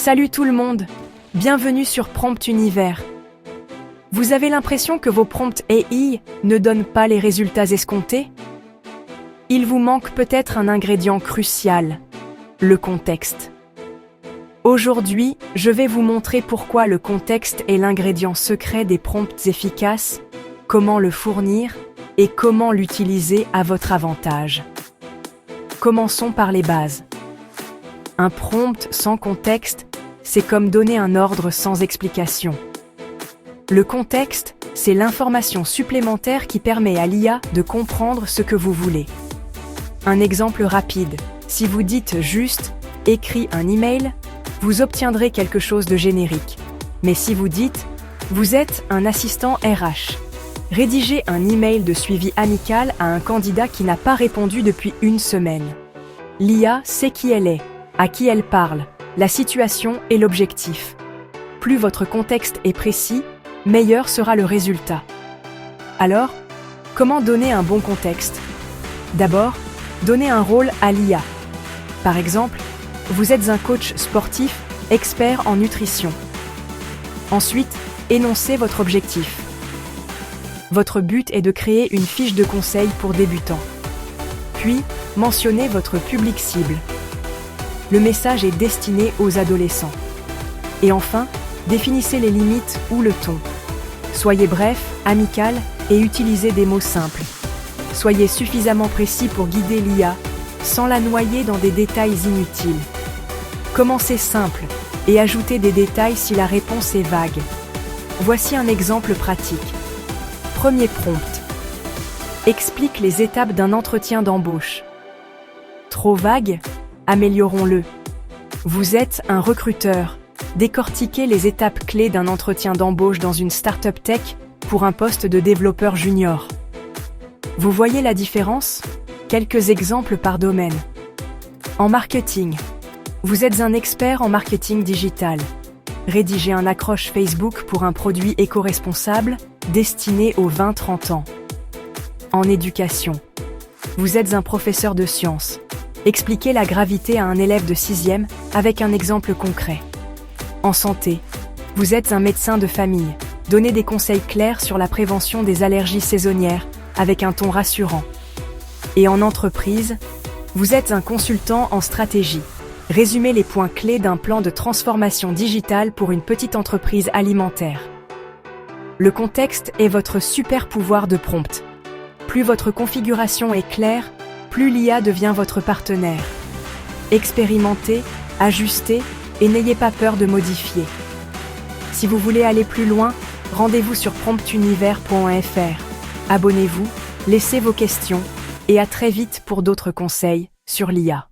Salut tout le monde, bienvenue sur Prompt Univers. Vous avez l'impression que vos prompts AI ne donnent pas les résultats escomptés? Il vous manque peut-être un ingrédient crucial, le contexte. Aujourd'hui, je vais vous montrer pourquoi le contexte est l'ingrédient secret des prompts efficaces, comment le fournir et comment l'utiliser à votre avantage. Commençons par les bases. Un prompt sans contexte, c'est comme donner un ordre sans explication. Le contexte, c'est l'information supplémentaire qui permet à l'IA de comprendre ce que vous voulez. Un exemple rapide, si vous dites juste « écris un email », vous obtiendrez quelque chose de générique. Mais si vous dites « vous êtes un assistant RH », rédigez un email de suivi amical à un candidat qui n'a pas répondu depuis une semaine. L'IA sait qui elle est, à qui elle parle, la situation et l'objectif. Plus votre contexte est précis, meilleur sera le résultat. Alors, comment donner un bon contexte? D'abord, donnez un rôle à l'IA. Par exemple, vous êtes un coach sportif, expert en nutrition. Ensuite, énoncez votre objectif. Votre but est de créer une fiche de conseil pour débutants. Puis, mentionnez votre public cible. Le message est destiné aux adolescents. Et enfin, définissez les limites ou le ton. Soyez bref, amical et utilisez des mots simples. Soyez suffisamment précis pour guider l'IA, sans la noyer dans des détails inutiles. Commencez simple et ajoutez des détails si la réponse est vague. Voici un exemple pratique. Premier prompt. Explique les étapes d'un entretien d'embauche. Trop vague? Améliorons-le. Vous êtes un recruteur. Décortiquez les étapes clés d'un entretien d'embauche dans une start-up tech pour un poste de développeur junior. Vous voyez la différence? Quelques exemples par domaine. En marketing. Vous êtes un expert en marketing digital. Rédigez un accroche Facebook pour un produit éco-responsable destiné aux 20-30 ans. En éducation. Vous êtes un professeur de sciences. Expliquez la gravité à un élève de 6e avec un exemple concret. En santé. Vous êtes un médecin de famille. Donnez des conseils clairs sur la prévention des allergies saisonnières avec un ton rassurant. Et en entreprise, vous êtes un consultant en stratégie. Résumez les points clés d'un plan de transformation digitale pour une petite entreprise alimentaire. Le contexte est votre super pouvoir de prompt. Plus votre configuration est claire, plus l'IA devient votre partenaire. Expérimentez, ajustez et n'ayez pas peur de modifier. Si vous voulez aller plus loin, rendez-vous sur promptunivers.fr. Abonnez-vous, laissez vos questions et à très vite pour d'autres conseils sur l'IA.